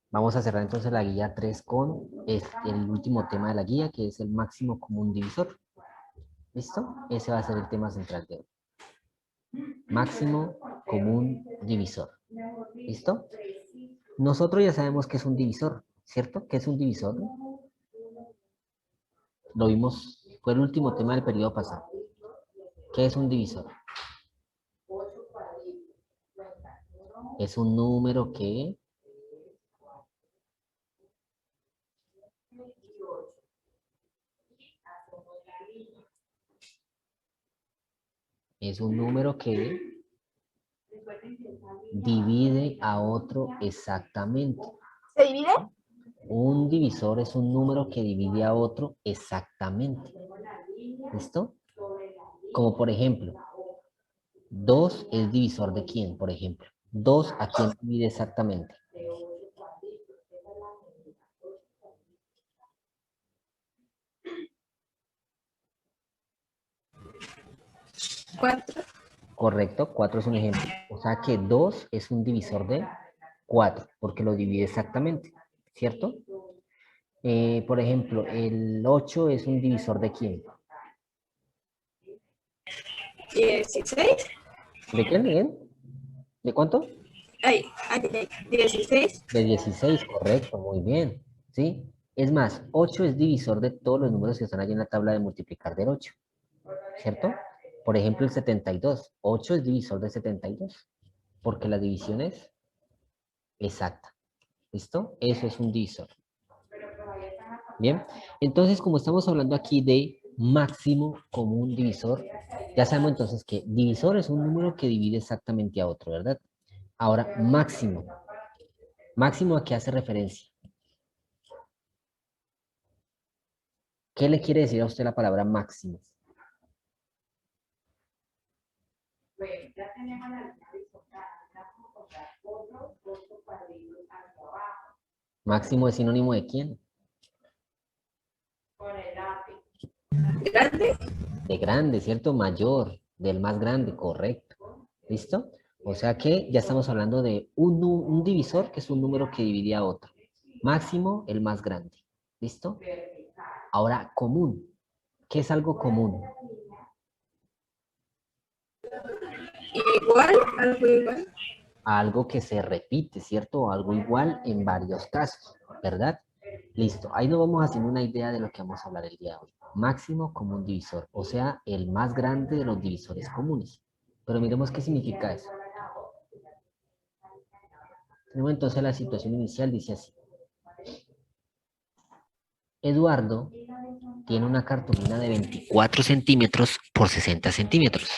Vamos a cerrar entonces la guía 3 con el último tema de la guía, que es el máximo común divisor. ¿Listo? Ese va a ser el tema central de hoy. Máximo común divisor. ¿Listo? Nosotros ya sabemos que es un divisor, ¿cierto? ¿Qué es un divisor? Lo vimos, fue el último tema del periodo pasado. ¿Qué es un divisor? Es un número que divide a otro exactamente. ¿Se divide? Un divisor es un número que divide a otro exactamente. ¿Listo? Como por ejemplo, 2 es divisor de quién, por ejemplo. 2 a quién divide exactamente. Cuatro. Correcto, 4 es un ejemplo. O sea que 2 es un divisor de 4, porque lo divide exactamente, ¿cierto? Por ejemplo, el 8 es un divisor de quién. 16. ¿De quién, Miguel? ¿De cuánto? Ay, 16. De 16, correcto, muy bien. ¿Sí? Es más, 8 es divisor de todos los números que están allí en la tabla de multiplicar del 8, ¿cierto? Por ejemplo, el 72. 8 es divisor de 72, porque la división es exacta. ¿Listo? Eso es un divisor. Bien. Entonces, como estamos hablando aquí de máximo común divisor, ya sabemos entonces que divisor es un número que divide exactamente a otro, ¿verdad? Ahora, máximo. ¿Máximo a qué hace referencia? ¿Qué le quiere decir a usted la palabra máximo? Máximo es sinónimo de quién? Grande. De grande, ¿cierto? Mayor, del más grande, correcto. ¿Listo? O sea que ya estamos hablando de un divisor que es un número que divide a otro. Máximo, el más grande. ¿Listo? Ahora, común. ¿Qué es algo común? Igual, algo igual. Algo que se repite, ¿cierto? O algo igual en varios casos, ¿verdad? Listo. Ahí nos vamos haciendo una idea de lo que vamos a hablar el día de hoy. Máximo común divisor, o sea, el más grande de los divisores comunes. Pero miremos qué significa eso. Tenemos entonces la situación inicial, dice así. Eduardo tiene una cartulina de 24 centímetros por 60 centímetros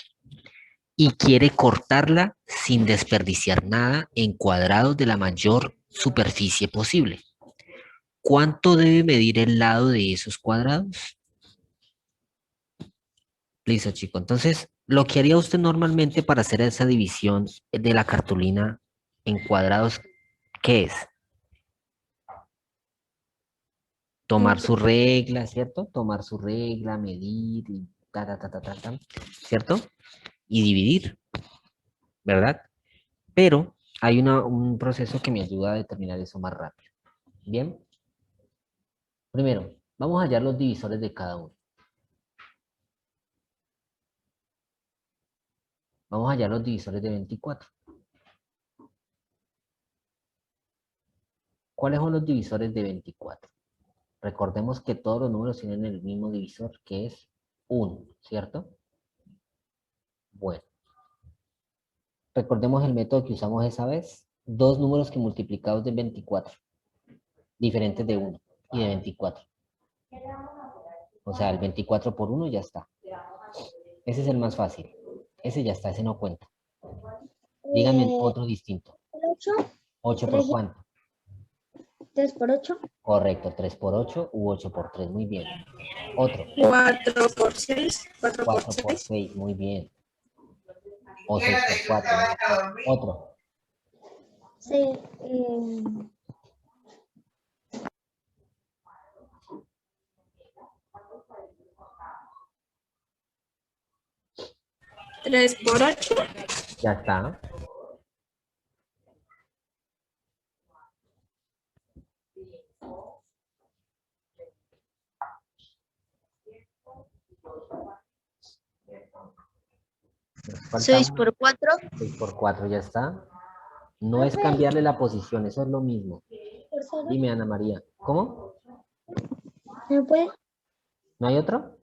y quiere cortarla sin desperdiciar nada en cuadrados de la mayor superficie posible. ¿Cuánto debe medir el lado de esos cuadrados? Listo, chico. Entonces, lo que haría usted normalmente para hacer esa división de la cartulina en cuadrados, ¿qué es? Tomar su regla, ¿cierto? Tomar su regla, medir, y ¿cierto? Y dividir, ¿verdad? Pero hay un proceso que me ayuda a determinar eso más rápido. Bien, primero, vamos a hallar los divisores de cada uno. Vamos a hallar los divisores de 24. ¿Cuáles son los divisores de 24? Recordemos que todos los números tienen el mismo divisor, que es 1, ¿cierto? Bueno, recordemos el método que usamos esa vez. Dos números que multiplicados de 24, diferentes de 1 y de 24. O sea, el 24 por 1 ya está. Ese es el más fácil. Ese ya está, ese no cuenta. Díganme otro distinto. 8, 8 por 3, cuánto. 3 por 8. Correcto, 3 por 8 u 8 por 3, muy bien. Otro, 4 por 6. 4 por 4 por 6. 6, muy bien. O 6 por 4. Otro, 6, 3 por 8. ya está. Nos falta 6 uno. por 4. 6 por 4 ya está. No es Profe. cambiarle la posición, eso es lo mismo. Por 0. Dime, Ana María. ¿Cómo? ¿No puede? ¿No hay otro?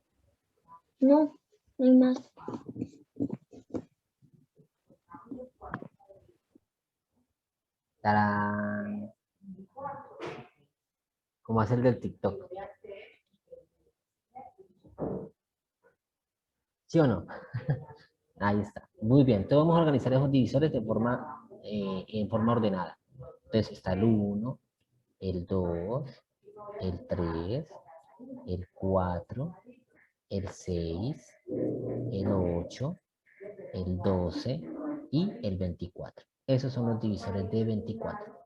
No, no hay más. ¡Tarán! Como hacer del TikTok. ¿Sí o no? Ahí está. Muy bien. Entonces vamos a organizar esos divisores en forma ordenada. Entonces está el 1, el 2, el 3, el 4, el 6, el 8, el 12 y el 24. Esos son los divisores de 24.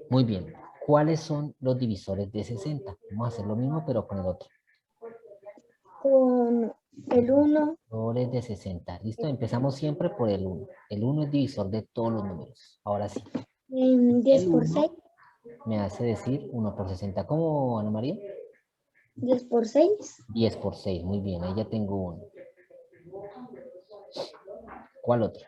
Muy bien. ¿Cuáles son los divisores de 60? Vamos a hacer lo mismo, pero con el otro. Con el 1, Divisores de 60. ¿Listo? Empezamos siempre por el 1. El 1 es divisor de todos los números. Ahora sí. 10 El por 1 6. me hace decir 1 por 60. ¿Cómo, Ana María? 10 por 6. 10 por 6. Muy bien. Ahí ya tengo uno. ¿Cuál otro?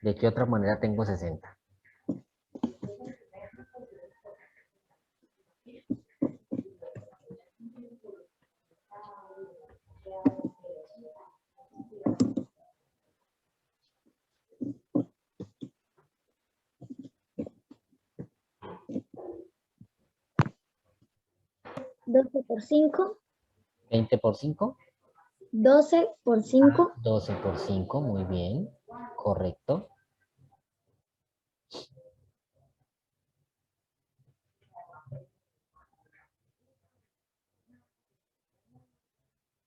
¿De qué otra manera tengo 60? 12 por 5. 20 por 5. 12 por 5. 12 por 5. Muy bien. Correcto.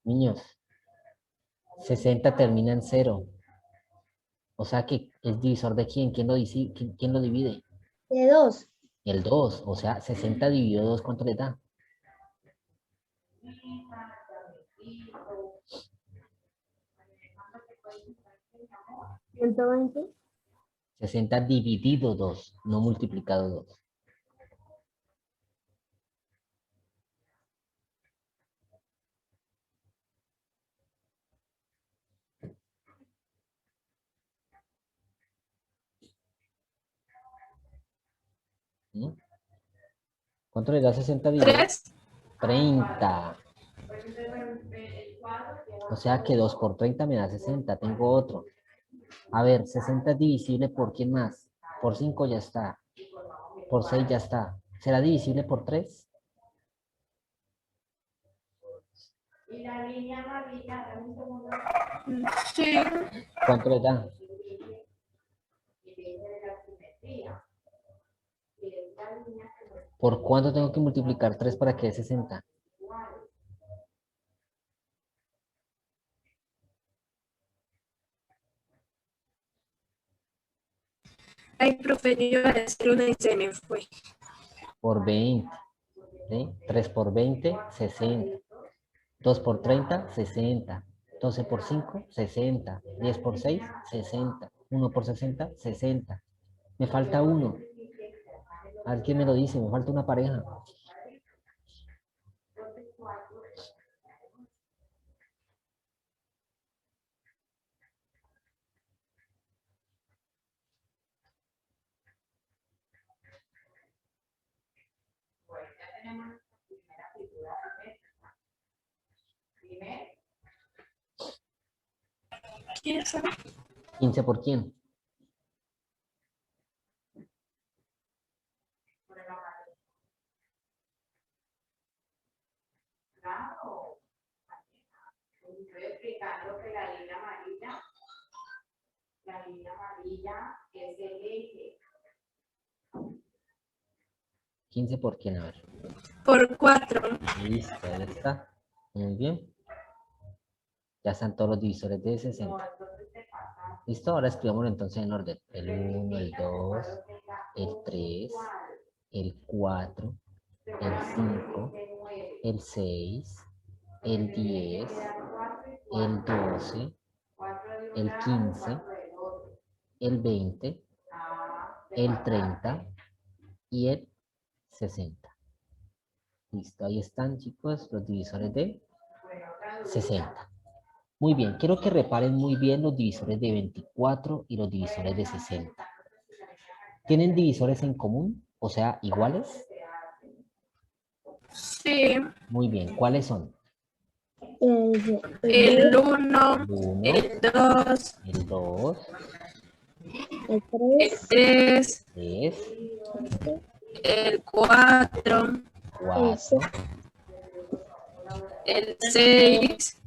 Niños, 60 termina en 0. O sea que es divisor de quién. ¿Quién lo divide? De 2. El 2. O sea, 60 dividido 2, ¿cuánto le da? 120. 60 dividido 2, no multiplicado 2. ¿Mm? ¿Cuánto le da 60 dividido? 3. 30. O sea que 2 por 30 me da 60. Tengo otro. A ver, 60 es divisible por quién más. Por 5 ya está. Por 6 ya está. ¿Será divisible por 3? Sí. ¿Cuánto le da? ¿Por cuánto tengo que multiplicar 3 para que dé 60? Ay, profe, yo iba a decir una y se me fue. Por 20. ¿Sí? 3 por 20, 60. 2 por 30, 60. 12 por 5, 60. 10 por 6, 60. 1 por 60, 60. Me falta uno. A ver quién me lo dice. Me falta una pareja. ¿Quién sabe? 15 por quién. Estoy explicando que la línea amarilla es el eje. 15 por quién, a ver. Por 4. Listo, ahí está. Muy bien. Ya están todos los divisores de 60. Listo, ahora escribámoslo entonces en orden. El 1, el 2, el 3, el 4, el 5, el 6, el 10, el 12, el 15, el 20, el 30 y el 60. Listo, ahí están, chicos, los divisores de 60. Muy bien, quiero que reparen muy bien los divisores de 24 y los divisores de 60. ¿Tienen divisores en común? O sea, iguales. Sí, Muy bien, ¿cuáles son? el dos, 1, El 1, el 2, el 2, el el 3, 3, 3, el 4, 4, el 6,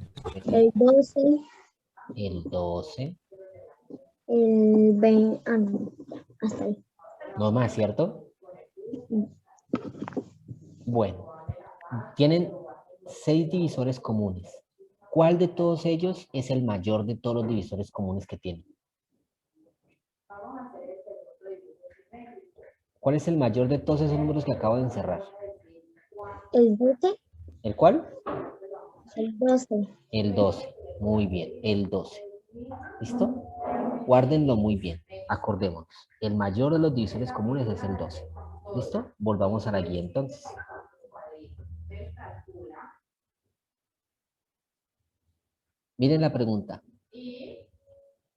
el 12, el 12. el 20. Ah, no, hasta ahí. No más, ¿cierto? Bueno, tienen 6 divisores comunes. ¿Cuál de todos ellos es el mayor de todos los divisores comunes que tienen? ¿Cuál es el mayor de todos esos números que acabo de encerrar? El 12, ¿El cuál? el 12, El 12. Muy bien, el 12. ¿Listo? Guárdenlo muy bien. Acordémonos. El mayor de los divisores comunes es el 12. ¿Listo? Volvamos a la guía entonces. Miren la pregunta.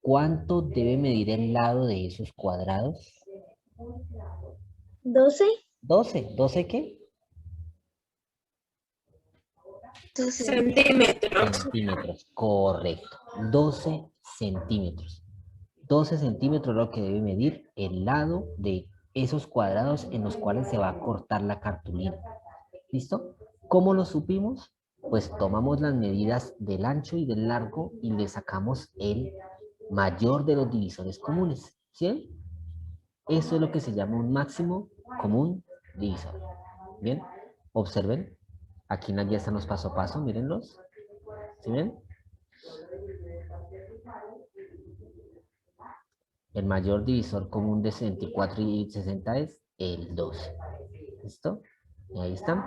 ¿Cuánto debe medir el lado de esos cuadrados? 12, 12. ¿12 qué? centímetros. Centímetros. Correcto. 12 centímetros. 12 centímetros es lo que debe medir el lado de esos cuadrados en los cuales se va a cortar la cartulina. ¿Listo? ¿Cómo lo supimos? Pues tomamos las medidas del ancho y del largo y le sacamos el mayor de los divisores comunes. ¿Sí? Eso es lo que se llama un máximo común divisor. Bien, observen. Aquí en la guía están los paso a paso, mírenlos. ¿Sí ven? El mayor divisor común de 64 y 60 es el 12. ¿Listo? Y ahí están.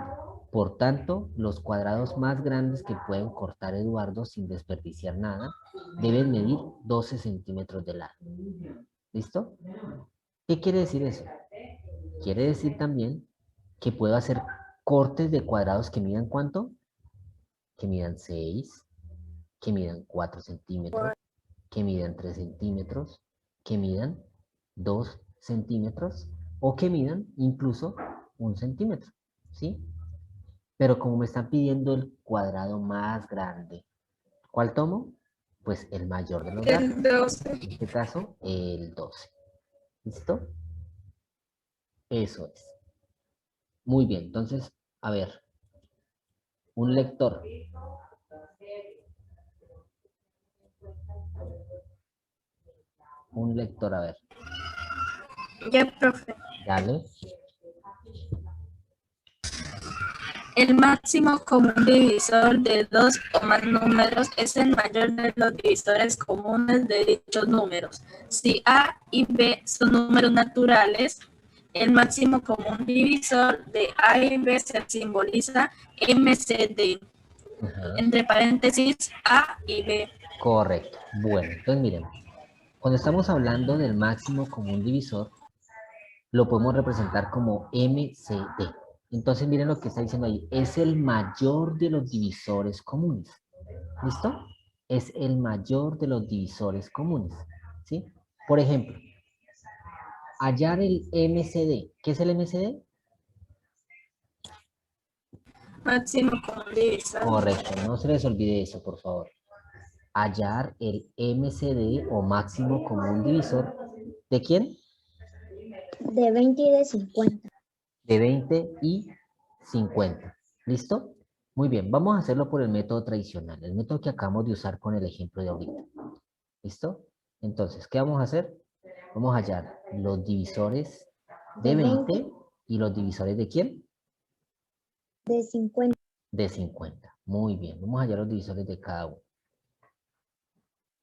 Por tanto, los cuadrados más grandes que pueden cortar Eduardo sin desperdiciar nada deben medir 12 centímetros de largo. ¿Listo? ¿Qué quiere decir eso? Quiere decir también que puedo hacer cortes de cuadrados que midan ¿cuánto? Que midan 6, que midan 4 centímetros, que midan 3 centímetros, que midan 2 centímetros o que midan incluso 1 centímetro. ¿Sí? Pero como me están pidiendo el cuadrado más grande, ¿cuál tomo? Pues el mayor de los grandes. El 12. En este caso, el 12. ¿Listo? Eso es. Muy bien, entonces, a ver, un lector. Un lector, a ver, Ya, profe. dale. El máximo común divisor de dos o más números es el mayor de los divisores comunes de dichos números. Si A y B son números naturales, el máximo común divisor de A y B se simboliza MCD, Ajá, entre paréntesis A y B. correcto. Bueno, entonces miren, cuando estamos hablando del máximo común divisor, lo podemos representar como MCD. Entonces miren lo que está diciendo ahí, es el mayor de los divisores comunes. ¿Listo? Es el mayor de los divisores comunes. ¿Sí? Por ejemplo, hallar el MCD. ¿Qué es el MCD? Máximo común divisor. Correcto, no se les olvide eso, por favor. Hallar el MCD o máximo común divisor. ¿De quién? de 20 y de 50. De 20 y 50. ¿Listo? Muy bien, vamos a hacerlo por el método tradicional, el método que acabamos de usar con el ejemplo de ahorita. ¿Listo? Entonces, ¿qué vamos a hacer? Vamos a hallar los divisores de 20 y los divisores de quién? De 50. De 50. Muy bien, vamos a hallar los divisores de cada uno.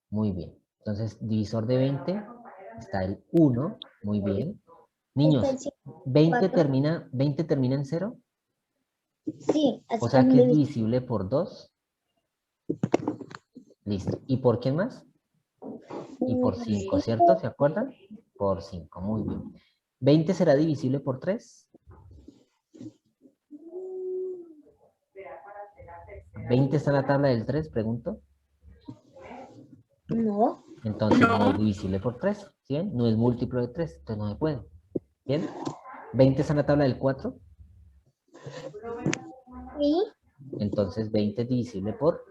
Muy bien. Entonces, divisor de 20 está el 1. Muy bien. Niños, Está el 20 4. termina en 0. Sí, así O sea como que es división. divisible por 2. Listo. ¿Y por qué más? Y por 5, ¿cierto? ¿Se acuerdan? Por 5. Muy bien. ¿20 será divisible por 3? ¿20 está en la tabla del 3? Pregunto. No. Entonces no es No. divisible por 3. ¿Sí ven? No es múltiplo de 3. Entonces no se puede. ¿Bien? ¿20 está en la tabla del 4? Sí. Entonces 20 es divisible por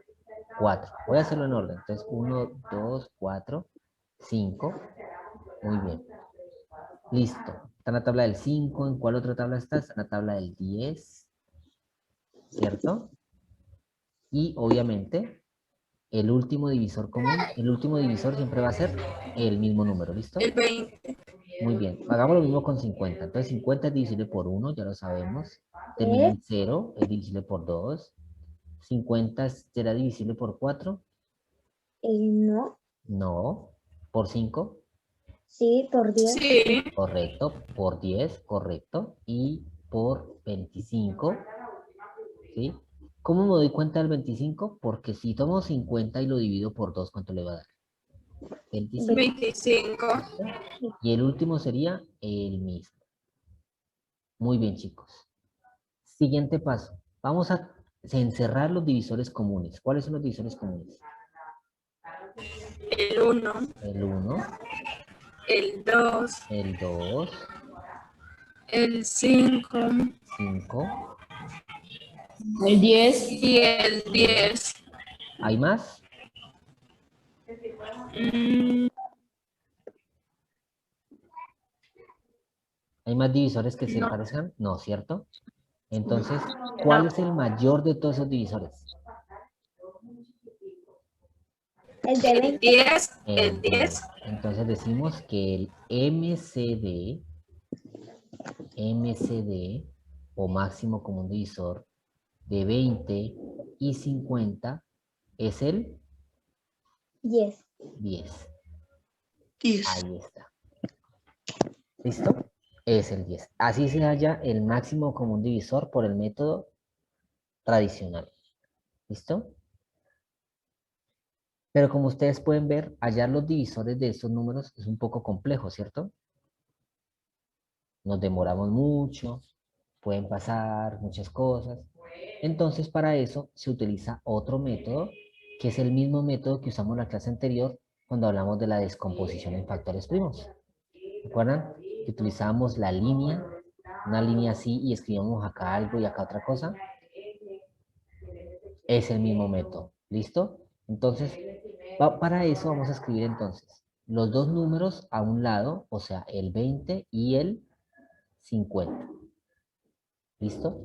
4. Voy a hacerlo en orden. Entonces 1, 2, 4, 5. Muy bien. Listo. Está en la tabla del 5. ¿En cuál otra tabla está? Está en la tabla del 10. ¿Cierto? Y obviamente el último divisor común, el último divisor siempre va a ser el mismo número. ¿Listo? El 20. Muy bien. Hagamos lo mismo con 50. Entonces 50 es divisible por 1, ya lo sabemos. Termina ¿Qué? en 0, es divisible por 2. 50 será divisible por 4. No. No. ¿Por 5? Sí, por 10. Sí. Correcto. Por 10, correcto. Y por 25, ¿sí? ¿Cómo me doy cuenta del 25? Porque si tomo 50 y lo divido por 2, ¿cuánto le va a dar? 25. 25. Y el último sería el mismo. Muy bien, chicos. Siguiente paso. Vamos a encerrar los divisores comunes. ¿Cuáles son los divisores comunes? El 1. El 1, El 2. el 2, El 5. 5, El 10. Y el 10. ¿hay más? Mm, ¿Hay más divisores que se no. parezcan? No, ¿cierto? Entonces, No. ¿cuál es el mayor de todos esos divisores? El de El 20. 10. El El 10. 10. Entonces decimos que el MCD o máximo común divisor de 20 y 50 es el 10. 10. 10. Ahí está. ¿Listo? Es el 10. Así se halla el máximo común divisor por el método tradicional. ¿Listo? Pero como ustedes pueden ver, hallar los divisores de estos números es un poco complejo, ¿cierto? Nos demoramos mucho, pueden pasar muchas cosas. Entonces, para eso se utiliza otro método, que es el mismo método que usamos en la clase anterior cuando hablamos de la descomposición en factores primos. ¿Recuerdan? Que utilizábamos la línea, una línea así, y escribíamos acá algo y acá otra cosa. Es el mismo método. ¿Listo? Entonces, para eso vamos a escribir entonces los dos números a un lado, o sea, el 20 y el 50. ¿Listo?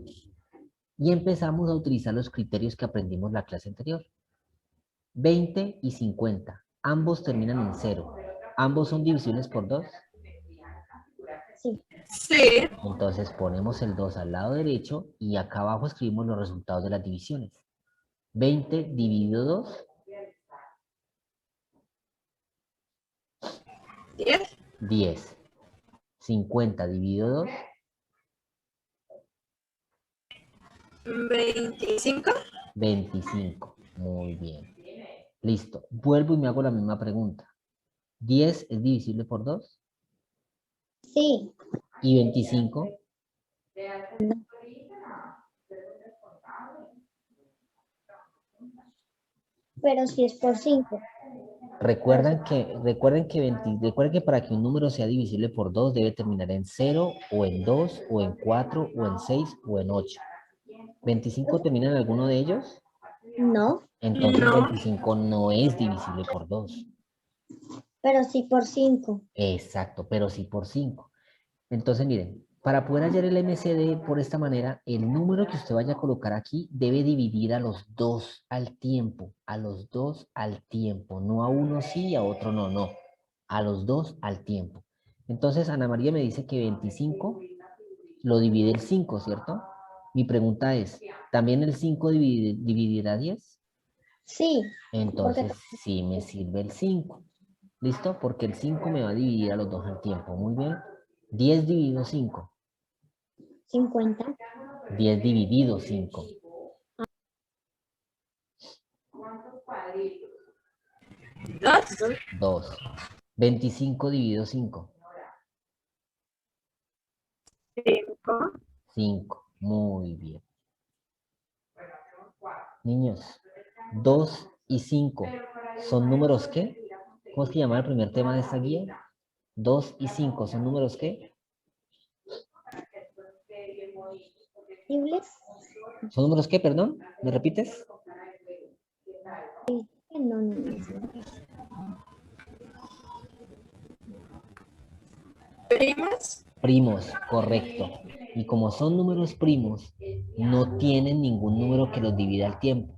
Y empezamos a utilizar los criterios que aprendimos la clase anterior. 20 y 50. Ambos terminan en 0. Ambos son divisibles por 2. Sí. Sí. Entonces ponemos el 2 al lado derecho y acá abajo escribimos los resultados de las divisiones. 20 dividido 2. 10. 10. 50 dividido 2. 25. 25. Muy bien. Listo. Vuelvo y me hago la misma pregunta. 10 es divisible por 2. Sí. Y 25. Pero si es por 5. Recuerden que para que un número sea divisible por 2 debe terminar en 0 o en 2 o en 4 o en 6 o en 8. ¿25 termina en alguno de ellos? No. Entonces No. 25 no es divisible por 2. Pero sí por 5. Exacto, pero sí por 5. Entonces miren, para poder hallar el MCD por esta manera, el número que usted vaya a colocar aquí debe dividir a los dos al tiempo, no a uno sí y a otro no, no, a los dos al tiempo. Entonces Ana María me dice que 25 lo divide el 5, ¿cierto? Mi pregunta es, ¿también el 5 dividirá 10? Sí. Porque Entonces sí me sirve el 5. ¿Listo? Porque el 5 me va a dividir a los dos al tiempo. Muy bien. 10 dividido 5. 50. 10 dividido 5. 2. 2. 25 dividido 5. 5. 5. Muy bien. Niños, 2 y 5. ¿Son números qué? ¿Cómo es que llama el primer tema de esta guía? 2 y 5. ¿Son números qué? ¿Posibles? ¿Son números qué, perdón? ¿Me repites? No, no, no. ¿Primas? Primos, correcto. Y como son números primos, no tienen ningún número que los divida al tiempo.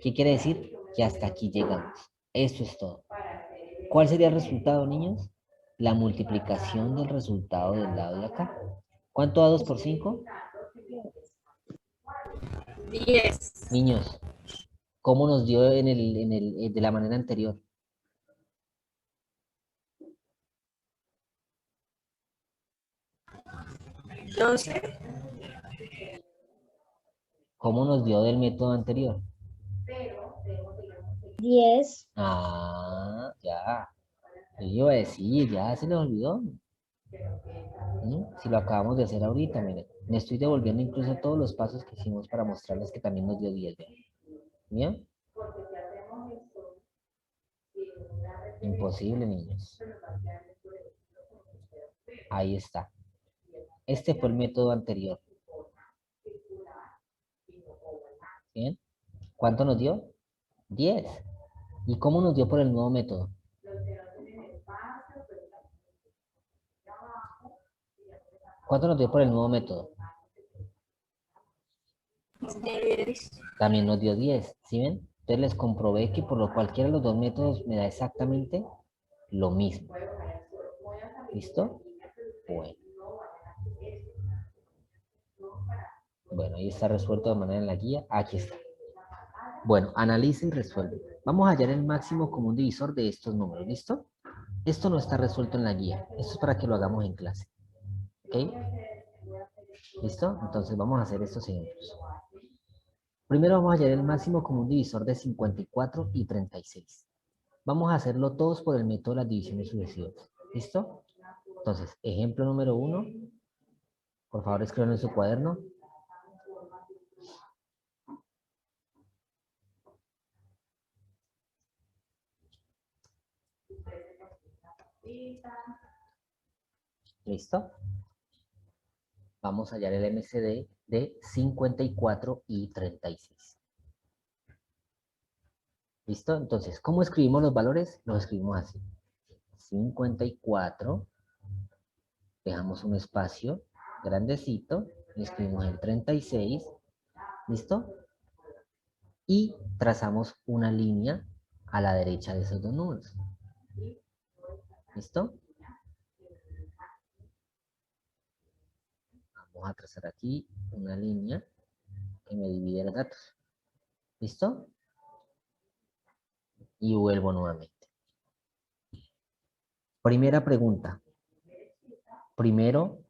¿Qué quiere decir? Que hasta aquí llegamos. Eso es todo. ¿Cuál sería el resultado, niños? La multiplicación del resultado del lado de acá. ¿Cuánto da 2 por 5? 10. Niños, ¿cómo nos dio de la manera anterior? ¿12? ¿Cómo nos dio del método anterior? 10. Ah, ya. Yo iba a decir, ya se les olvidó. Si lo acabamos de hacer ahorita, miren. Me estoy devolviendo incluso todos los pasos que hicimos para mostrarles que también nos dio 10. ¿Vean? ¿Bien? Imposible, niños. Ahí está. Este fue el método anterior. ¿Bien? ¿Cuánto nos dio? 10. ¿Y cómo nos dio por el nuevo método? ¿Cuánto nos dio por el nuevo método? 10. También nos dio 10. ¿Sí ven? Entonces les comprobé que por lo cualquiera de los dos métodos me da exactamente lo mismo. ¿Listo? Bueno. Bueno, ahí está resuelto de manera en la guía. Aquí está. Bueno, analiza y resuelve. Vamos a hallar el máximo común divisor de estos números. ¿Listo? Esto no está resuelto en la guía. Esto es para que lo hagamos en clase. ¿Ok? ¿Listo? Entonces vamos a hacer estos ejemplos. Primero vamos a hallar el máximo común divisor de 54 y 36. Vamos a hacerlo todos por el método de las divisiones sucesivas. ¿Listo? Entonces, ejemplo número 1. Por favor, escriban en su cuaderno. ¿Listo? Vamos a hallar el MCD de 54 y 36. ¿Listo? Entonces, ¿cómo escribimos los valores? Los escribimos así. 54, dejamos un espacio grandecito, y escribimos el 36, ¿listo? Y trazamos una línea a la derecha de esos dos números. ¿Listo? Vamos a trazar aquí una línea que me divide los datos. ¿Listo? Y vuelvo nuevamente. Primera pregunta. Primero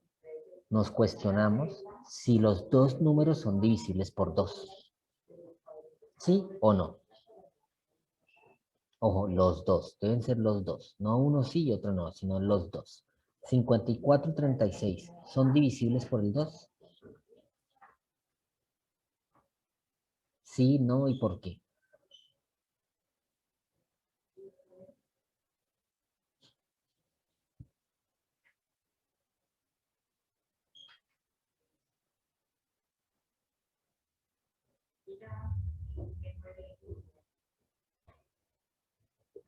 nos cuestionamos si los dos números son divisibles por 2. ¿Sí o no? Ojo, los dos. Deben ser los dos. No uno sí y otro no, sino los dos. 54 y 36. ¿Son divisibles por el 2? Sí, no y por qué.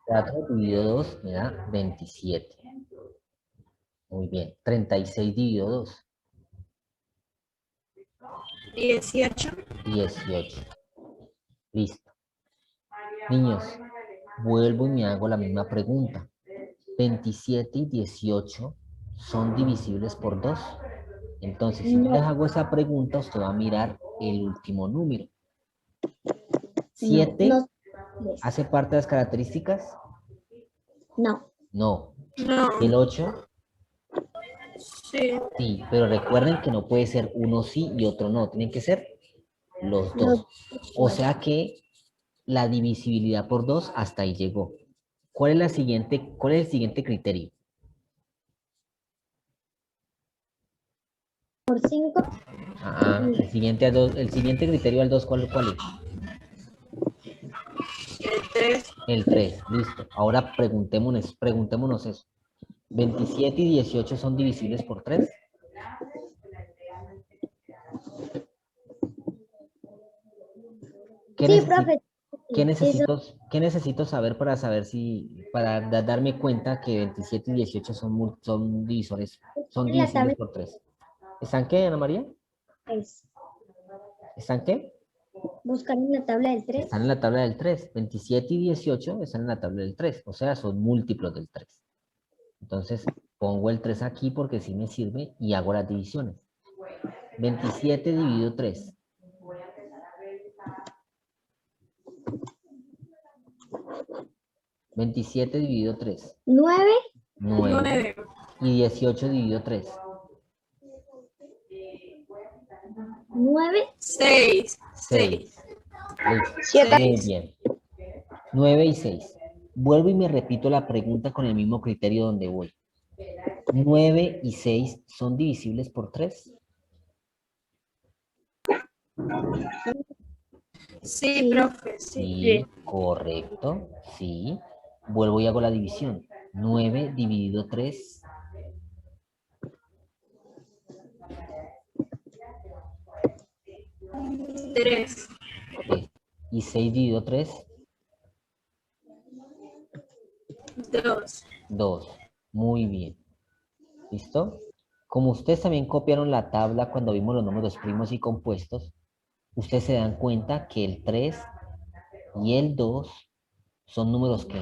Cuatro dividido 2 me da 27. Muy bien. 36 dividido 2. 18. 18. Listo. Niños, vuelvo y me hago la misma pregunta. 27 y 18 son divisibles por 2. Entonces, si yo les hago esa pregunta, usted va a mirar el último número. 7 No. hace parte de las características. No. No. No. ¿El 8? Sí. Sí, pero recuerden que no puede ser uno sí y otro no. Tienen que ser los dos. O sea que la divisibilidad por 2 hasta ahí llegó. ¿Cuál es el siguiente criterio? por 5. El siguiente criterio al 2, ¿cuál es? El 3. El 3, listo. Ahora preguntémonos eso. 27 y 18 son divisibles por 3. ¿Qué, Sí, necesi- profe. qué Sí, qué necesito saber para saber para darme cuenta que 27 y 18 son divisores, son en la tabla divisibles por 3? ¿Están qué, Ana María? es ¿Están qué? buscar en la tabla del 3. Están en la tabla del 3. 27 y 18 están en la tabla del 3. O sea, son múltiplos del 3. Entonces, pongo el 3 aquí porque sí me sirve y hago las divisiones. 27 dividido 3. 27 dividido 3. 9. 9. 9. Y 18 dividido 3. 9. 6. 6. 6. Listo. 7. Muy bien. 9 y 6. Vuelvo y me repito la pregunta con el mismo criterio donde voy. 9 y 6 son divisibles por 3. Sí, profe, sí. Sí, correcto. Sí. Vuelvo y hago la división. 9 dividido 3. 3. 3. Y 6 dividido 3. 2. 2. Muy bien. ¿Listo? Como ustedes también copiaron la tabla cuando vimos los números primos y compuestos, ustedes se dan cuenta que el 3 y el 2 son números que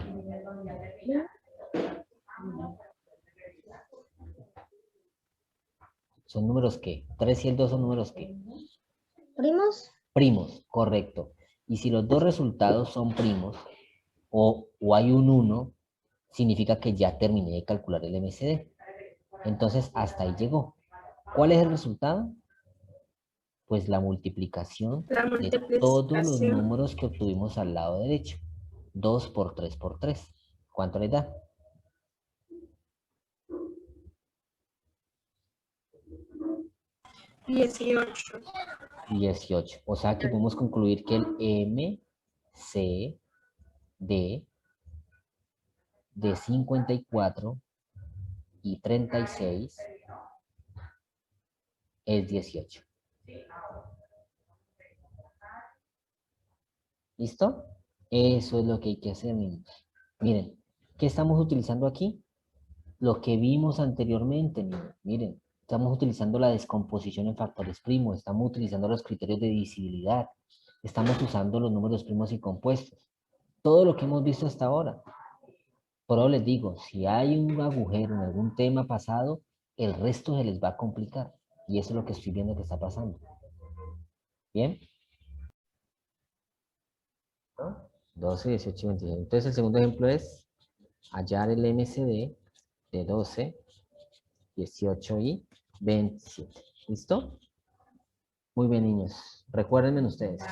son números que 3 y el 2 son números que Primos. primos, correcto. Y si los dos resultados son primos o hay un 1, significa que ya terminé de calcular el MCD. Entonces, hasta ahí llegó. ¿Cuál es el resultado? Pues la multiplicación La de todos los multiplicación. números que obtuvimos al lado derecho. 2 por 3 por 3. ¿Cuánto le da? 18. 18. O sea que podemos concluir que el MCD de 54 y 36 es 18. ¿Listo? Eso es lo que hay que hacer, niños. Miren, ¿qué estamos utilizando aquí? Lo que vimos anteriormente, niños. Miren, estamos utilizando la descomposición en factores primos, estamos utilizando los criterios de divisibilidad, estamos usando los números primos y compuestos. Todo lo que hemos visto hasta ahora. Pero les digo, si hay un agujero en algún tema pasado, el resto se les va a complicar. Y eso es lo que estoy viendo que está pasando. ¿Bien? ¿No? 12, 18 y 26. Entonces el segundo ejemplo es hallar el MCD de 12, 18 y 27. ¿Listo? Muy bien, niños. Recuérdenme ustedes.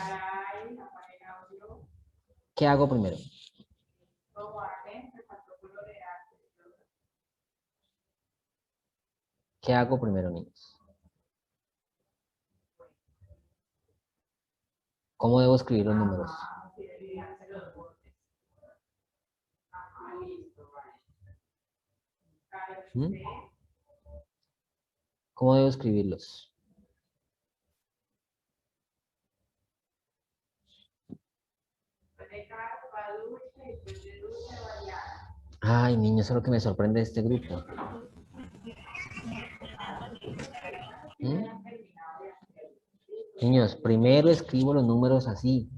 ¿Qué hago primero? ¿Qué hago primero, niños? ¿Cómo debo escribir los números? ¿Mm? ¿Cómo debo escribirlos? Ay, niños, eso es lo que me sorprende de este grupo. ¿Mm? Niños, primero escribo los números así,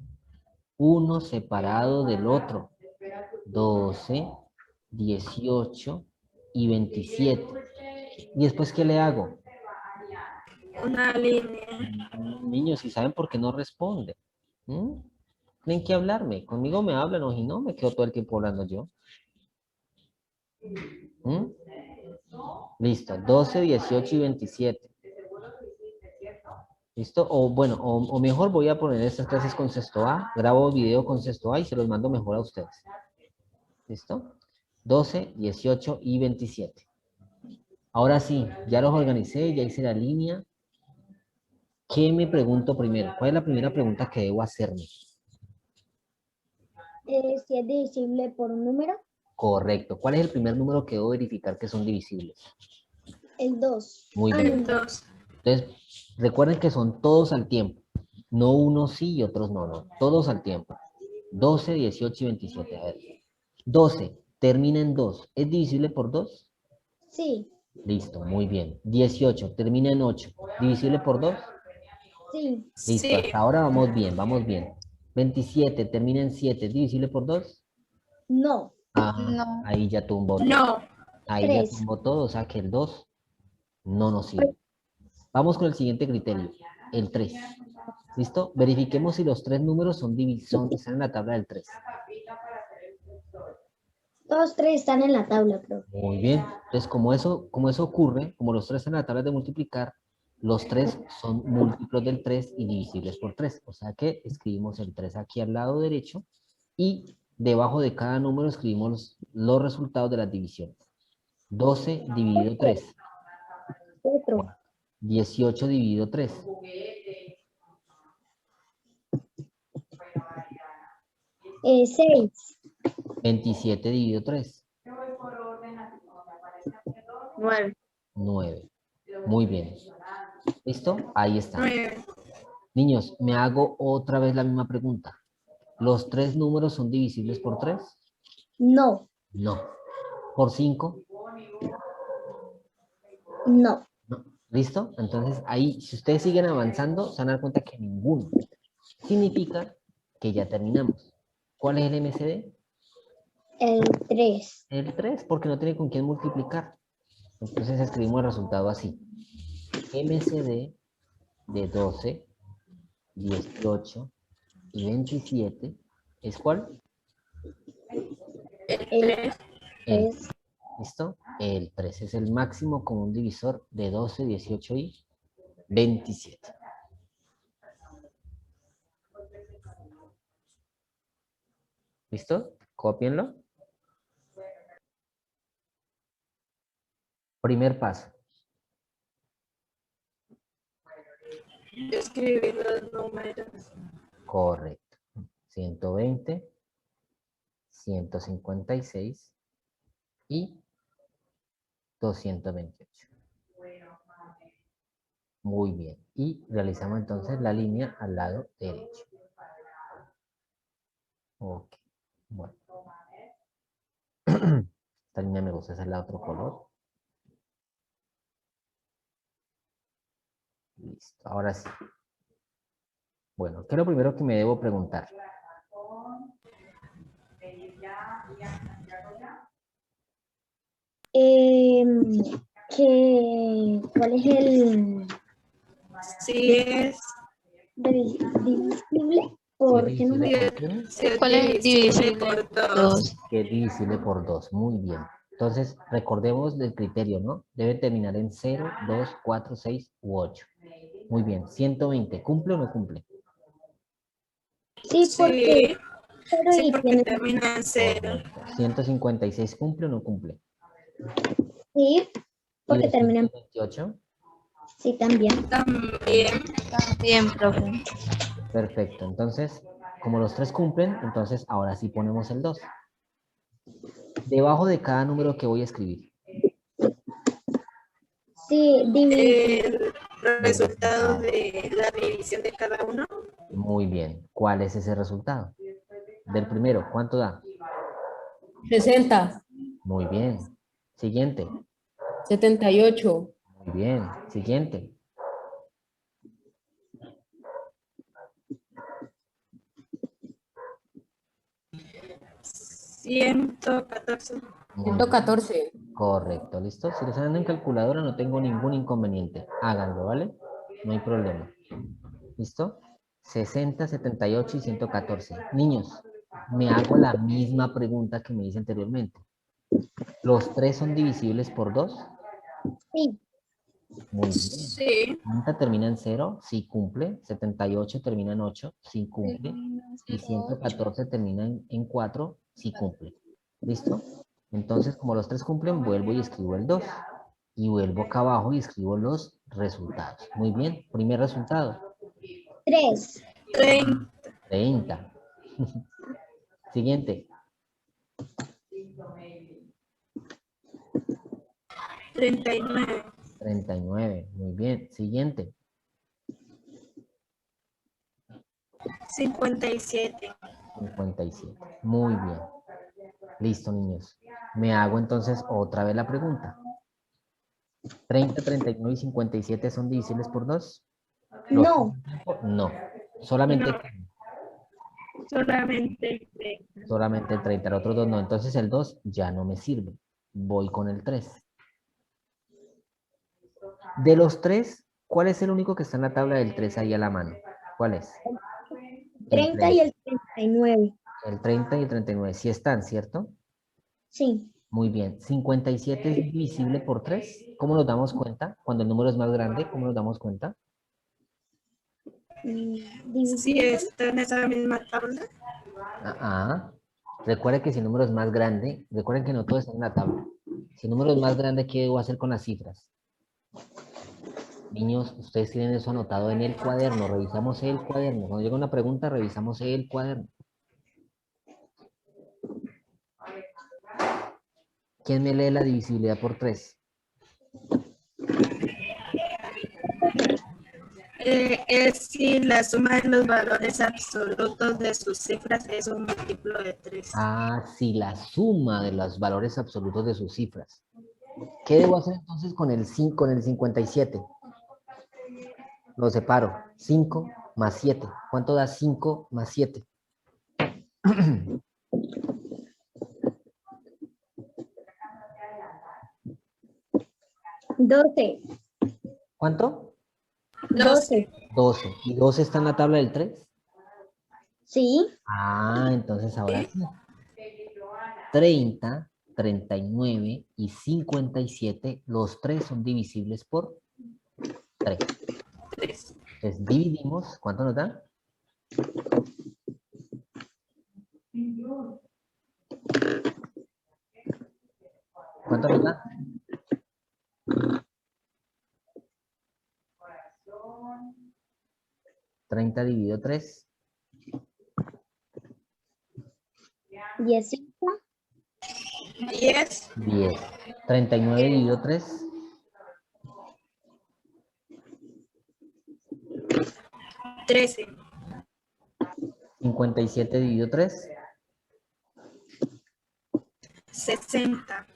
uno separado del otro. 12, 18 y 27. ¿Y después qué le hago? Una línea. Niños, ¿y saben por qué no responde? ¿Mm? Tienen que hablarme. Conmigo me hablan o si no, me quedo todo el tiempo hablando yo. ¿Mm? Listo, 12, 18 y 27. ¿Listo? O bueno, o mejor voy a poner estas clases con sexto A, grabo video con sexto A y se los mando mejor a ustedes. ¿Listo? 12, 18 y 27. Ahora sí, ya los organicé, ya hice la línea. ¿Qué me pregunto primero? ¿Cuál es la primera pregunta que debo hacerme? Si es divisible por un número, Correcto. ¿Cuál es el primer número que debo verificar que son divisibles? el 2. Muy Ah, bien. no, 2. Entonces, recuerden que son todos al tiempo. No unos sí y otros no, no. Todos al tiempo. 12, 18 y 27. A ver. 12 termina en 2. ¿Es divisible por 2? sí, Listo, muy bien. 18 termina en 8. ¿Divisible por 2? sí, Listo, Sí. hasta ahora vamos bien, vamos bien. 27 termina en 7. ¿Es divisible por 2? no, Ah, No. ahí ya tumbó todo. No. Ahí ya 3. tumbó todo, o sea que el 2 no nos sirve. Vamos con el siguiente criterio, el 3. ¿Listo? Verifiquemos si los tres números están en la tabla del 3. Todos 3 están en la tabla, profe. Muy bien. Entonces, como eso ocurre, como los tres están en la tabla de multiplicar, los tres son múltiplos del 3 y divisibles por 3. O sea que escribimos el 3 aquí al lado derecho y debajo de cada número escribimos los resultados de las divisiones. 12 dividido 3. 4. 18 dividido 3. 6. 27 dividido 3. 9. 9. Muy bien. ¿Listo? Ahí está. 9. Niños, me hago otra vez la misma pregunta. ¿Los tres números son divisibles por 3? No, No. ¿Por 5? no. No. ¿Listo? Entonces ahí, si ustedes siguen avanzando, se van a dar cuenta que ninguno. Significa que ya terminamos. ¿Cuál es el MCD? El 3. El 3, porque no tiene con quién multiplicar. Entonces escribimos el resultado así. MCD de 12, 18 y 27 ¿es cuál? El El 3. El 3. ¿Listo? El 3 es el máximo común divisor de 12, 18 y 27. ¿Listo? Cópienlo. Primer paso. Escribir los números. Correcto. 120, 156 y 228. Muy bien. Y realizamos entonces la línea al lado derecho. Ok. Bueno. Esta línea me gusta, esa es la otro color. Listo. Ahora sí. Bueno, ¿qué es lo primero que me debo preguntar? ¿Cuál es el Si es, divisible? ¿Qué es ¿Por qué divisible número? por qué? si es ¿Cuál es divisible divisible por por 2. 2? Que es divisible por 2. Muy bien. Entonces, recordemos del criterio, ¿no? Debe terminar en 0, 2, 4, 6 u 8. Muy bien. 120. ¿Cumple o no cumple? Sí, porque Sí. 0 Sí, y porque tiene. termina en 0. Correcto. 156. ¿Cumple o no cumple? Sí, ¿Y porque termina en. 228? Sí, también. También. Bien, profe. Perfecto. Entonces, como los tres cumplen, entonces ahora sí ponemos el 2. Debajo de cada número que voy a escribir. Sí, El resultado resultado. de la división de cada uno. Muy bien. ¿Cuál es ese resultado? Del primero, ¿cuánto da? 60. Muy bien. Siguiente. 78. Muy bien. Siguiente. 114. Muy bien. 114. Correcto. ¿Listo? Si lo están dando en calculadora no tengo ningún inconveniente. Háganlo, ¿vale? No hay problema. ¿Listo? 60, 78 y 114. Niños, me hago la misma pregunta que me hice anteriormente. ¿Los tres son divisibles por 2? sí, Muy bien. Sí. 60 termina en 0, sí cumple. 78 termina en 8, sí cumple. Y 114 termina en 4, sí cumple. ¿Listo? Entonces, como los tres cumplen, vuelvo y escribo el 2. Y vuelvo acá abajo y escribo los resultados. Muy bien, primer resultado. 3. 30, 30. Siguiente. 39, 39. Muy bien. Siguiente. 57, 57. Muy bien. Listo, niños. Me hago entonces otra vez la pregunta. 30, 39 y 57 son divisibles por 2. No. No. Solamente, No. solamente 30. solamente el 30. El otro 2 no. Entonces el 2 ya no me sirve. Voy con el 3. De los 3, ¿cuál es el único que está en la tabla del 3 ahí a la mano? ¿Cuál es? 30 y el 39. El 30 y el 39. Sí están, ¿cierto? Sí. Muy bien. 57 es divisible por 3. ¿Cómo nos damos cuenta? Cuando el número es más grande, ¿cómo nos damos cuenta? Si Divisible. está en esa misma tabla, Recuerden que si el número es más grande, recuerden que no todo está en la tabla. Si el número es más grande, ¿qué debo hacer con las cifras? Niños, ustedes tienen eso anotado en el cuaderno. Revisamos el cuaderno. Cuando llega una pregunta, revisamos el cuaderno. ¿Quién me lee la divisibilidad por 3? es si la suma de los valores absolutos de sus cifras es un múltiplo de 3. Sí, la suma de los valores absolutos de sus cifras. ¿Qué debo hacer entonces con el 5, con el 57? Lo separo. 5 más 7. ¿Cuánto da 5 más 7? 12. ¿Cuánto? 12. 12. ¿Y 12 está en la tabla del 3? Sí. Entonces ahora sí. 30, 39 y 57, los 3 son divisibles por 3. 3. Entonces dividimos, ¿cuánto nos da? ¿Cuánto nos da? 30 dividido 3. 10. 10, 10. 39 dividido 3. 13, 57 dividido 3. 60,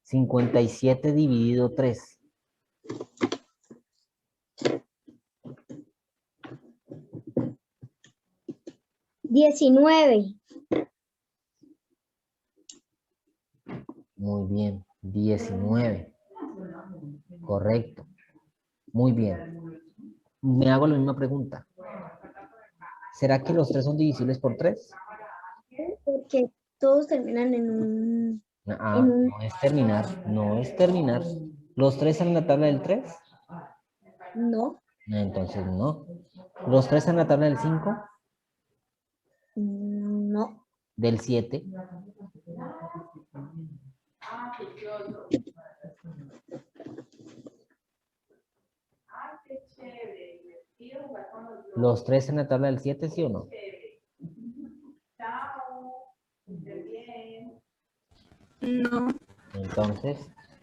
57 dividido 3. 19. Muy bien. 19. Correcto. Muy bien. Me hago la misma pregunta. ¿Será que los 3 son divisibles por 3? Porque todos terminan en un. No es terminar. No es terminar. ¿Los 3 están en la tabla del 3? No. Entonces no. ¿Los 3 están en la tabla del 5? No. ¿Del 7? ¿Los 3 en la tabla del 7, sí o no? no, Entonces,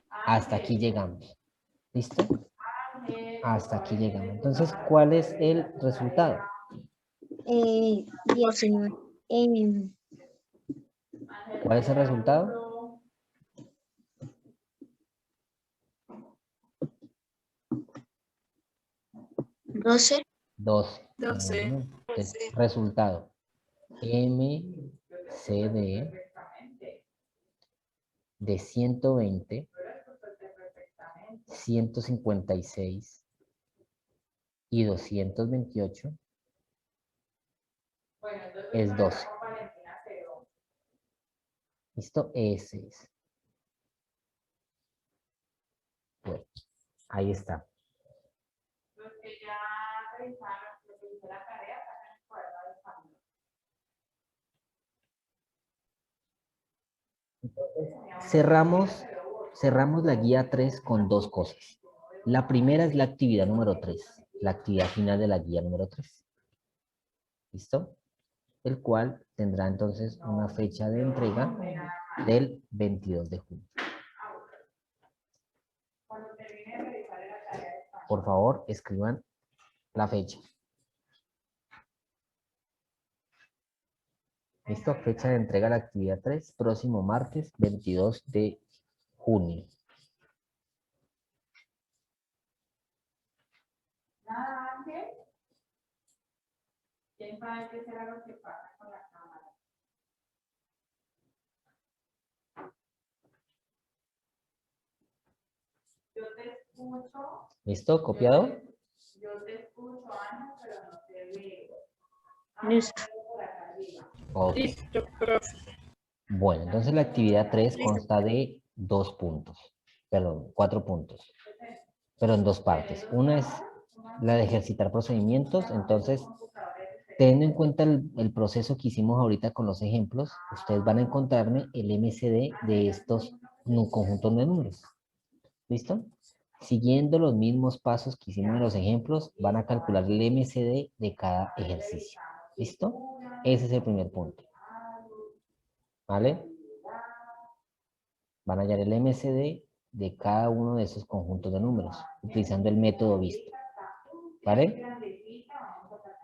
hasta aquí llegamos. ¿Listo? Hasta aquí llegamos. Entonces, ¿cuál es el resultado? 19. ¿Cuál es el resultado? ¿12? 12. 12, Entonces, resultado. MCD de 120, 156 y 228 es 12. ¿Listo? Ese es. Bueno, ahí está. Cerramos la guía 3 con dos cosas. La primera es la actividad número 3, la actividad final de la guía número 3. ¿Listo? El cual tendrá entonces una fecha de entrega del 22 de junio. Por favor, escriban la fecha. ¿Listo? Fecha de entrega de la actividad 3, próximo martes 22 de junio. Nada, Ángel. ¿Quién sabe qué será lo que pasa con la cámara? Yo te escucho. ¿Listo? ¿Copiado? Yo te escucho, Ángel, pero no te veo. Listo. Por acá arriba. Ok. Listo, profe. Bueno, entonces la actividad 3 consta de 2 puntos. Perdón, 4 puntos. Pero en 2 partes. Una es la de ejercitar procedimientos. Entonces, teniendo en cuenta el proceso que hicimos ahorita con los ejemplos, ustedes van a encontrarme el MCD de estos conjuntos de números. ¿Listo? Siguiendo los mismos pasos que hicimos en los ejemplos, van a calcular el MCD de cada ejercicio. ¿Listo? Ese es el primer punto. ¿Vale? Van a hallar el MCD de cada uno de esos conjuntos de números, utilizando el método visto. ¿Vale?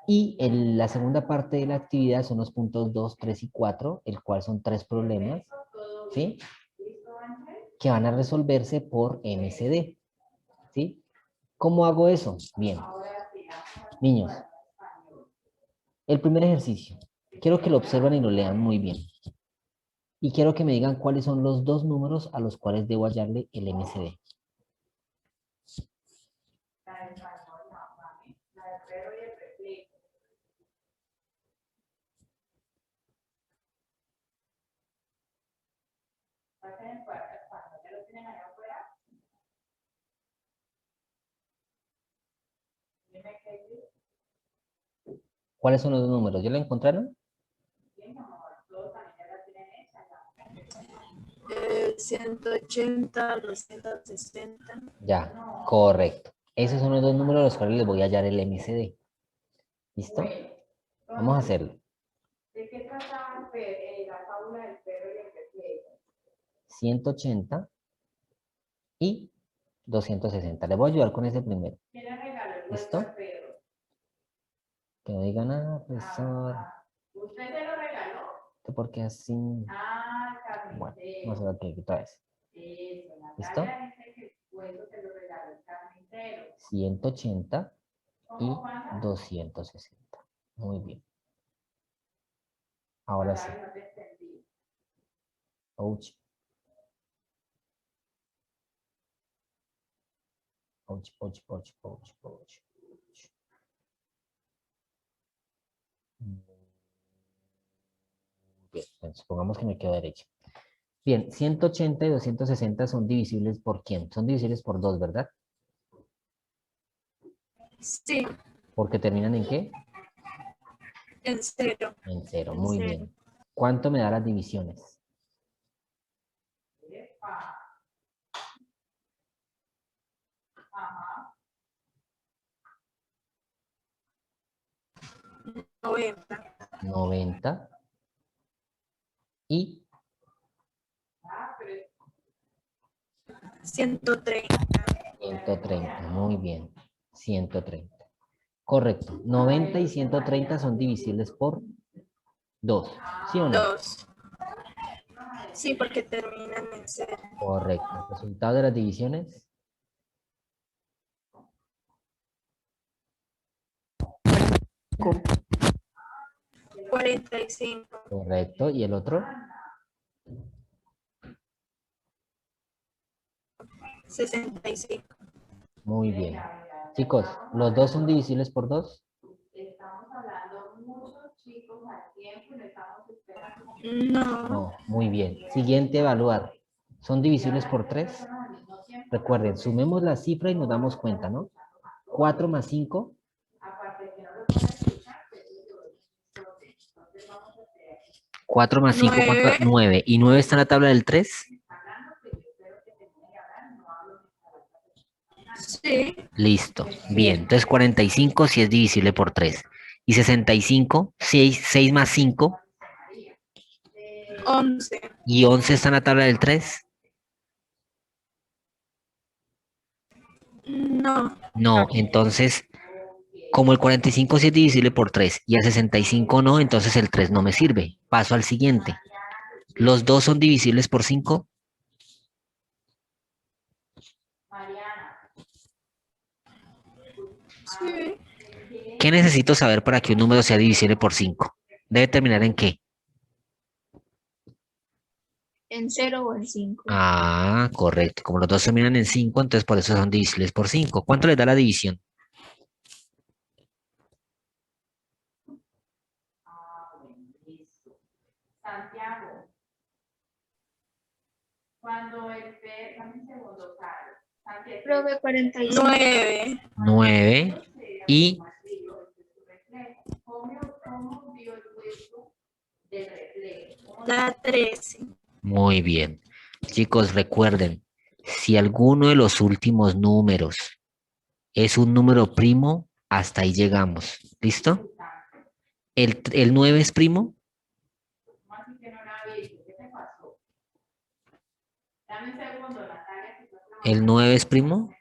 Y la segunda parte de la actividad son los puntos 2, 3 y 4, el cual son 3 problemas, ¿sí? Que van a resolverse por MCD, ¿sí? ¿Cómo hago eso? Bien. Niños, el primer ejercicio, quiero que lo observen y lo lean muy bien. Y quiero que me digan cuáles son los dos números a los cuales debo hallarle el MCD. ¿Cuáles son los dos números? ¿Ya lo encontraron? 180, 260. Ya, correcto. Esos son los dos números a los cuales les voy a hallar el MCD. ¿Listo? Vamos a hacerlo. ¿De qué trata la fábula del perro y el reflejo? 180 y 260. Les voy a ayudar con ese primero. ¿Quién le regaló el ¿Listo? hueso al perro? Que no digan nada, profesor. ¿Usted se lo regaló? Porque así. Ah, Bueno, carnicero. vamos a ver qué otra vez. Eso, ¿Listo? Natalia dice que el hueso se lo regaló el carnicero. 180 y ¿Cómo, Juana? 260. Muy bien. Ahora sí. Natalia, no te entendí. Ouch. Ouch, ouch, ouch, ouch, ouch. Bien, pues, supongamos que me quedo derecho. Bien, 180 y 260 son divisibles por ¿quién? Son divisibles por 2, ¿verdad? Sí, Porque terminan en ¿qué? en 0. En 0, muy cero. bien. ¿Cuánto me da las divisiones? Ajá. 90. 90 y 130. 130. Muy bien. 130. Correcto. 90 y 130 son divisibles por 2. ¿Sí o no? 2. Sí, porque terminan en 0. Correcto. Resultado de las divisiones. 45. Correcto. ¿Y el otro? 65. Muy bien. Chicos, ¿los dos son divisibles por 2? Estamos hablando muchos chicos al tiempo y no estamos esperando. No. No. Muy bien. Siguiente, evaluar. ¿Son divisibles por 3? Recuerden, sumemos la cifra y nos damos cuenta, ¿no? 4 más 5. Aparte que no lo pueden escuchar, pero yo entonces vamos a hacer 4 más 5, ¿cuánto? 9. 9. ¿Y 9 está en la tabla del 3? Sí. Listo. Bien. Entonces 45 sí es divisible por 3. Y 65, 6 más 5. 11. ¿Y 11 está en la tabla del 3? No. No. Entonces, como el 45 sí es divisible por 3 y el 65 no, entonces el 3 no me sirve. Paso al siguiente. ¿Los dos son divisibles por 5? Sí. ¿Qué necesito saber para que un número sea divisible por 5? ¿Debe terminar en qué? En 0 o en 5. Ah, correcto. Como los dos terminan en 5, entonces por eso son divisibles por 5. ¿Cuánto les da la división? Santiago, cuando el P, dame un segundo, Carlos. Santiago, Profe, 45. 9. 9 y ¿cómo vio el hueso del reflejo? Da 13. muy bien. Chicos, recuerden, si alguno de los últimos números es un número primo, hasta ahí llegamos. ¿Listo? ¿El 9 es primo? Así que no la vi, ¿qué te pasó? Dame un segundo, Natalia, que estás trabajando. ¿El 9 es primo?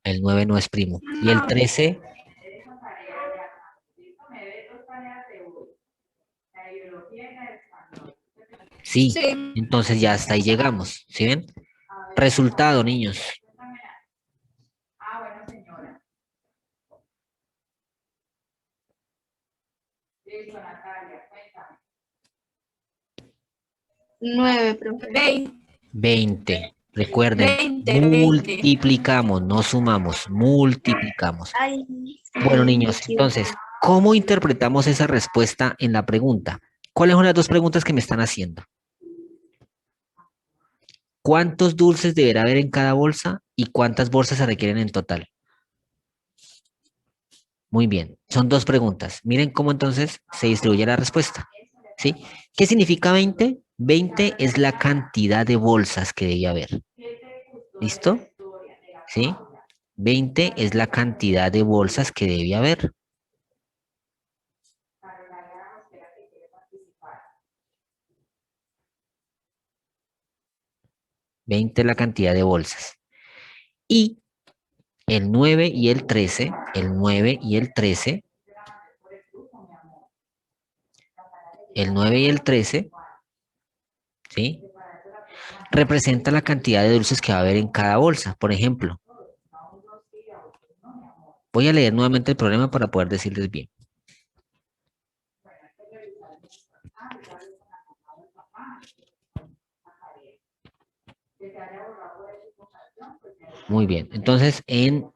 El 9 no es primo. ¿Y el No. 13? Esa tarea ya, listo, me dé 2 tareas de hoy. La biología y la de español. Sí. Sí. Entonces ya hasta ahí llegamos. ¿Sí ven? A ver, Resultado, niños. cuéntame la- bueno, señora. Listo, Natalia, cuéntame. 9, profe. 20. 20. Recuerden, 20. multiplicamos, no sumamos, multiplicamos. Ay, Bueno, sí, me niños, equivoqué. entonces, ¿cómo interpretamos esa respuesta en la pregunta? ¿Cuáles son las dos preguntas que me están haciendo? ¿Cuántos dulces deberá haber en cada bolsa y cuántas bolsas se requieren en total? Muy bien, son dos preguntas. Miren cómo entonces se distribuye la respuesta. ¿Sí? ¿Qué significa 20? 20 es la cantidad de bolsas que debe haber. ¿Listo? ¿Sí? 20 es la cantidad de bolsas que debe haber. Carolina Mosquera que quiere participar. 20 es la cantidad de bolsas. Y el 9 y el 13, el 9 y el 13, el 9 y el 13, ¿sí? Representa la cantidad de dulces que va a haber en cada bolsa. Por ejemplo, voy a leer nuevamente el problema para poder decirles bien. Muy bien, entonces en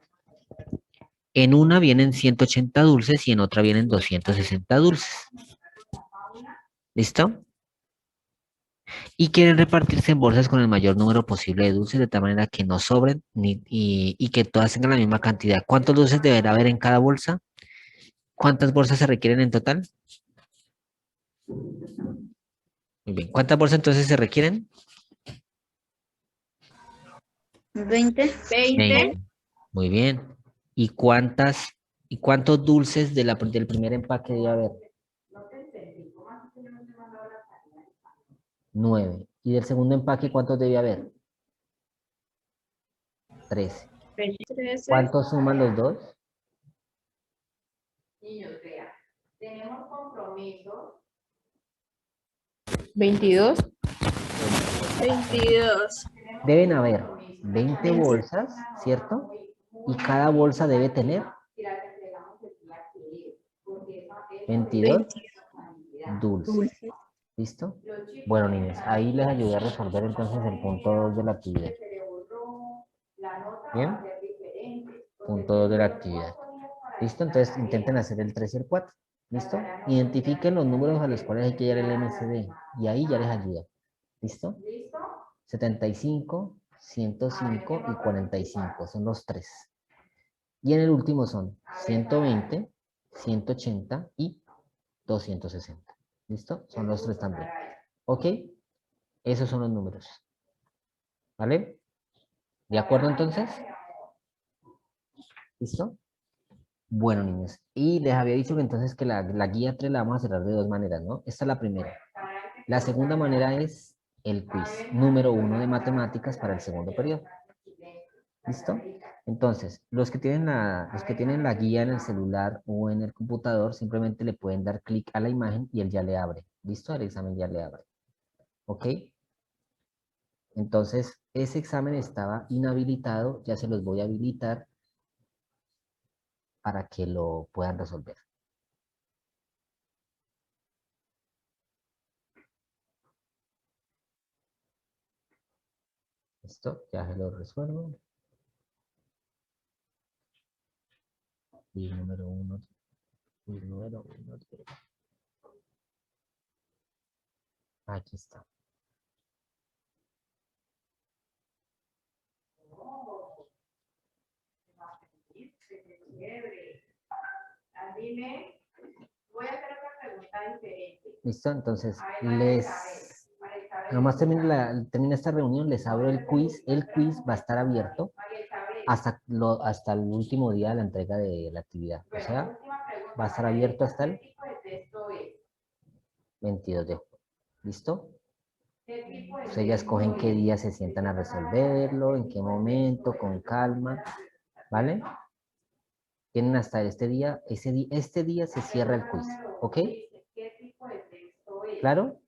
una vienen 180 dulces y en otra vienen 260 dulces. ¿Listo? Y quieren repartirse en bolsas con el mayor número posible de dulces de tal manera que no sobren y que todas tengan la misma cantidad. ¿Cuántos dulces deberá haber en cada bolsa? ¿Cuántas bolsas se requieren en total? Muy bien. ¿Cuántas bolsas entonces se requieren? 20. 20. Muy bien. ¿Y cuántos dulces del primer empaque debe haber? 9. ¿Y del segundo empaque cuántos debe haber? 13. 13. ¿Cuántos suman los dos? Niños, vean, tenemos compromisos. 22. 22. Deben haber 20 bolsas, ¿cierto? Y cada bolsa debe tener 22 dulces. Dulce. ¿Listo? Bueno, niños, ahí les ayudé a resolver entonces el punto 2 de la actividad. ¿Bien? Punto 2 de la actividad. ¿Listo? Entonces intenten hacer el 3 y el 4. ¿Listo? Identifiquen los números a los cuales hay que hallar el MCD. Y ahí ya les ayuda. ¿Listo? 75, 105 y 45. Son los tres. Y en el último son 120, 180 y 260. ¿Listo? Son los tres también. ¿Ok? Esos son los números. ¿Vale? ¿De acuerdo entonces? ¿Listo? Bueno, niños. Y les había dicho que entonces que la guía 3 la vamos a cerrar de dos maneras, ¿no? Esta es la primera. La segunda manera es el quiz número 1 de matemáticas para el segundo periodo. ¿Listo? Entonces, los que tienen la guía en el celular o en el computador, simplemente le pueden dar clic a la imagen y él ya le abre. ¿Listo? El examen ya le abre. ¿Ok? Entonces, ese examen estaba inhabilitado, ya se los voy a habilitar para que lo puedan resolver. ¿Listo? Ya se lo resuelvo. Y número 1. Aquí está. Dime, voy a hacer otra pregunta diferente. ¿Listo? Entonces, nomás termina esta reunión, les abro el quiz. El quiz va a estar abierto hasta el último día de la entrega de la actividad. O sea, va a estar abierto hasta el 22 de julio. ¿Listo? Ustedes ya escogen qué día se sientan a resolverlo, en qué momento, con calma. ¿Vale? Tienen hasta este día, este día se cierra el quiz. ¿Ok? ¿Claro?